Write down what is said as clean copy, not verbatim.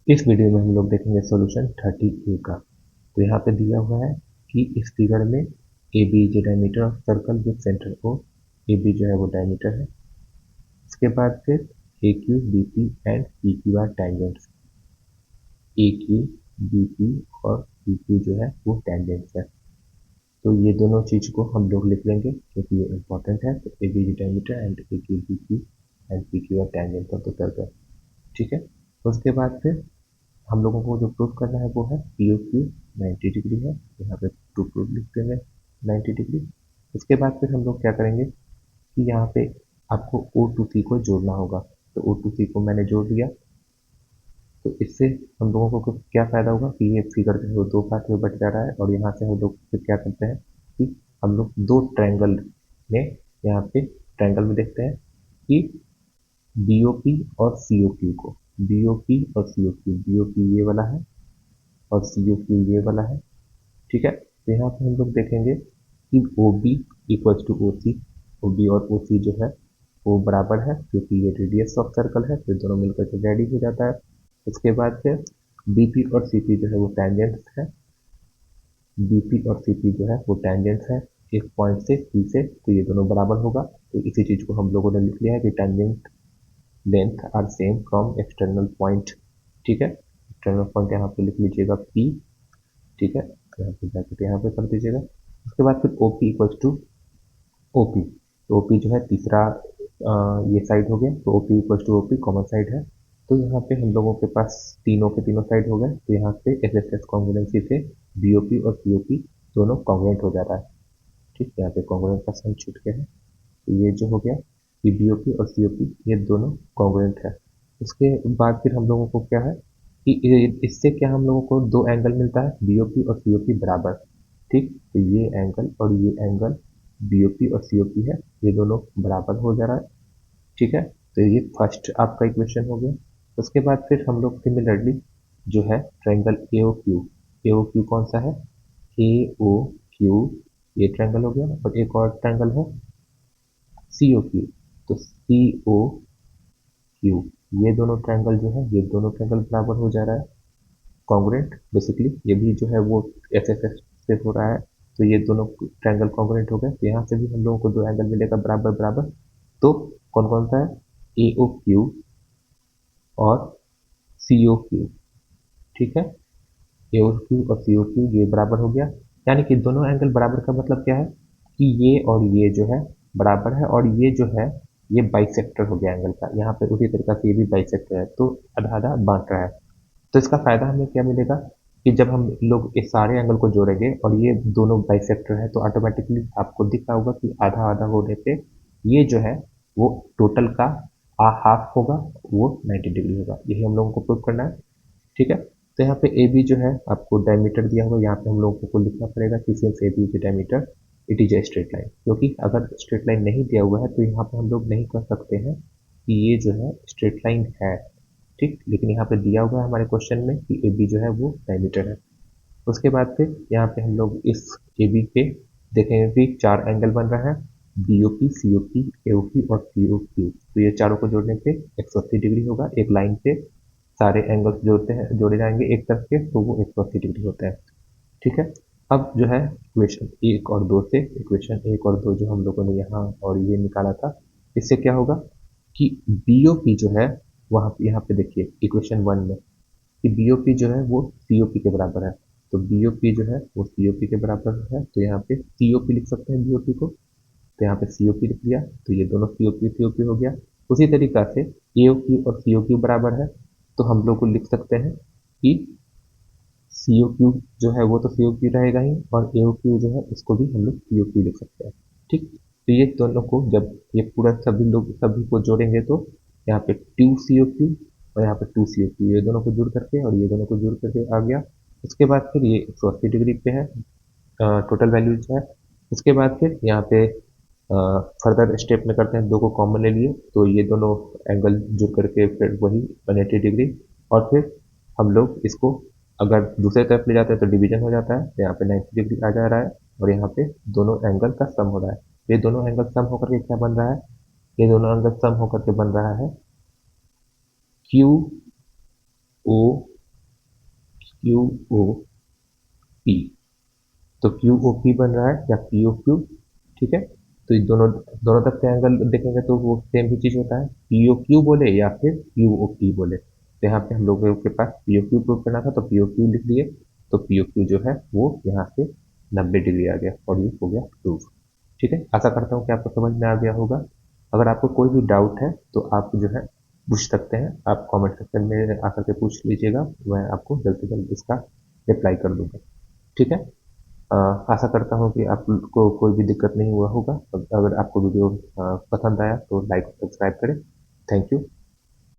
इस वीडियो में हम लोग देखेंगे सॉल्यूशन 30A का। तो यहाँ पे दिया हुआ है कि इस फिगर में A B is diameter of circle with centre O. A B जो है वो डायमीटर है। इसके बाद फिर A Q B P and P Q R tangents. A Q B P और पी क्यू जो है वो टैंजेंट्स है। तो ये दोनों चीज को हम लोग लिख लेंगे क्योंकि ये इंपॉर्टेंट है। तो A B is diameter and A Q B P and P Q are tangent of the circle. ठीक है। उसके बाद फिर हम लोगों को जो प्रूफ करना है वो है पी ओ क्यू 90 डिग्री है। यहाँ पे प्रूफ लिख देंगे 90 डिग्री। उसके बाद फिर हम लोग क्या करेंगे कि यहाँ पे आपको ओ टू सी को जोड़ना होगा। तो ओ टू सी को मैंने जोड़ दिया। तो इससे हम लोगों को क्या फायदा होगा कि ये फिगर जो है वो दो पार्ट में बट जा रहा है। और यहाँ से हम लोग फिर क्या करते हैं कि हम लोग दो ट्रायंगल में यहाँ पे ट्रायंगल में देखते हैं कि बीओपी और सीओक्यू को, बीओपी और सीओक्यू, बीओपी ये वाला है और सीओक्यू ये वाला है। ठीक है। तो यहाँ पे हम लोग देखेंगे कि O B equals to O C, O B और ओ सी जो है वो बराबर है क्योंकि ये रेडियस ऑफ सर्कल है। फिर दोनों मिलकर के रेडी हो जाता है। उसके बाद फिर बी पी और सी पी जो है वो टैंजेंट्स है। बी पी और सी पी जो है वो टैंजेंट्स है एक पॉइंट से पी से। तो ये दोनों बराबर होगा। तो इसी चीज को हम लोगों ने लिख लिया है कि tangent length are same from external point. ठीक है। एक्सटर्नल पॉइंट यहाँ पे लिख लीजिएगा पी। ठीक है। तो यहाँ पे जाकर यहाँ पे कर दीजिएगा। उसके बाद फिर O P equals to O P. तो ओ पी जो है तीसरा ये साइड हो गया। तो O P equals to O P common side है। तो यहाँ पे हम लोगों के पास तीनों के तीनों साइड हो गए। तो यहाँ पे एस एस एस कॉन्ग्रुएंसी से बी ओ पी और सी ओ पी दोनों कॉन्ग्रुएंट हो जा रहा है। ठीक है। यहाँ पे कॉन्ग्रुएंट का साइन छूट गया है। तो ये जो हो गया कि बी ओ पी और सी ओ पी ये दोनों कॉन्ग्रुएंट है। उसके बाद फिर हम लोगों को क्या है कि इससे क्या हम लोगों को दो एंगल मिलता है बीओपी और सीओपी बराबर। ठीक। तो ये एंगल और ये एंगल बीओपी और सीओपी है, ये दोनों बराबर हो जा रहा है। ठीक है। तो ये फर्स्ट आपका इक्वेशन हो गया। उसके बाद फिर हम लोग सिमिलरली जो है ट्रायंगल एओ क्यू, एओ क्यू कौन सा है, ए ओ क्यू, ये ट्रायंगल हो गया। और एक और ट्रायंगल है सीओ क्यू। तो सी ओ क्यू, ये दोनों ट्रायंगल जो है ये दोनों ट्रायंगल बराबर हो जा रहा है, कॉन्ग्रुएंट बेसिकली। ये भी जो है वो एस एस एस से हो रहा है। तो ये दोनों ट्रायंगल कॉन्ग्रुएंट हो गए। तो यहाँ से भी हम लोगों को दो एंगल मिलेगा बराबर बराबर। तो कौन कौन सा है, ए ओ क्यू और सी ओ क्यू। ठीक है। ए ओ क्यू और सी ओ क्यू ये बराबर हो गया। यानी कि दोनों एंगल बराबर का मतलब क्या है कि ये और ये जो है बराबर है। और ये जो है ये बाइसेक्टर हो गया एंगल का। यहाँ पे उसी तरीके से ये भी बाइसेक्टर है। तो आधा आधा बांट रहा है। तो इसका फायदा हमें क्या मिलेगा कि जब हम लोग इस सारे एंगल को जोड़ेंगे और ये दोनों बाइसेक्टर है तो ऑटोमेटिकली आपको दिख रहा होगा कि आधा आधा होने पे ये जो है वो टोटल का हाफ होगा, वो 90 डिग्री होगा। यही हम लोगों को प्रूव करना है। ठीक है। तो यहाँ पे ए बी जो है आपको डायमीटर दिया हुआ है। यहाँ पे हम लोगों को लिखना पड़ेगा कि since A B is diameter it is a straight line. क्योंकि अगर स्ट्रेट लाइन नहीं दिया हुआ है तो यहाँ पे हम लोग नहीं कह सकते हैं कि ये जो है स्ट्रेट लाइन है। ठीक। लेकिन यहाँ पे दिया हुआ है हमारे क्वेश्चन में कि ए बी जो है वो डायमीटर है। उसके बाद फिर यहाँ पे हम लोग इस ए बी पे देखेंगे कि चार एंगल बन रहा है, बी ओ पी, सी ओ पी, ए ओ पी और सी ओ क्यू। तो ये चारों को जोड़ने पे 180 डिग्री होगा। एक लाइन पे सारे एंगल्स जोड़ते हैं, जोड़े जाएंगे एक तरफ के, तो वो 180 डिग्री होता है। ठीक है। अब जो है इक्वेशन एक और दो से, इक्वेशन एक और दो जो हम लोगों ने यहाँ और ये निकाला था, इससे क्या होगा कि बीओपी जो है वहाँ यहाँ पे देखिए इक्वेशन वन में कि बीओपी जो है वो सीओपी के बराबर है। तो बीओपी जो है वो सीओपी के बराबर है। तो यहाँ पे सीओपी लिख सकते हैं बीओपी को। तो यहाँ पे सीओपी लिख दिया। तो ये दोनों सीओपी सीओपी हो गया। उसी तरीका से एओक्यू और सीओक्यू बराबर है। तो हम लोग को लिख सकते हैं कि सी ओ क्यू जो है वो तो सी ओ क्यू रहेगा ही, और ए ओ क्यू जो है उसको भी हम लोग सी ओ क्यू लिख सकते हैं। ठीक। तो ये दोनों को जब ये पूरा सभी लोग सभी को जोड़ेंगे तो यहाँ पे टू सी ओ क्यू और यहाँ पे टू सी ओ क्यू, ये दोनों को जुड़ करके और ये दोनों को जुड़ करके आ गया। उसके बाद फिर ये 180 डिग्री पे है टोटल वैल्यू जो है। उसके बाद फिर यहाँ पे फर्दर स्टेप में करते हैं, दो को कॉमन ले लिए तो ये दोनों एंगल जुड़ करके फिर वही 180 डिग्री। और फिर हम लोग इसको अगर दूसरे तरफ ले जाते हैं तो डिवीजन हो जाता है। तो यहाँ पे 90 डिग्री आ जा रहा है और यहाँ पे दोनों एंगल का सम हो रहा है। ये दोनों एंगल सम होकर के क्या बन रहा है, ये दोनों एंगल सम होकर के बन रहा है Q O Q O P. तो क्यू ओ पी बन रहा है या पी ओ क्यू। ठीक है, तो ये दोनों दोनों तरफ से एंगल देखेंगे तो वो सेम ही चीज होता है, पी ओ क्यू बोले या फिर क्यू ओ पी बोले। तो यहाँ पे हम लोगों के पास पी ओ क्यू प्रूव करना था तो पी ओ क्यू लिख दिए। तो पी ओ क्यू जो है वो यहाँ से 90 डिग्री आ गया और ये हो गया प्रूव। ठीक है, आशा करता हूँ कि आपको समझ में आ गया होगा। अगर आपको कोई भी डाउट है तो आप जो है पूछ सकते हैं, आप कमेंट सेक्शन में आकर के पूछ लीजिएगा, मैं आपको जल्द से जल्द इसका रिप्लाई कर दूंगा। ठीक है, अ, आशा करता हूँ कि आपको कोई भी दिक्कत नहीं हुआ होगा। अगर आपको वीडियो पसंद आया तो लाइक और सब्सक्राइब करें। Thank you.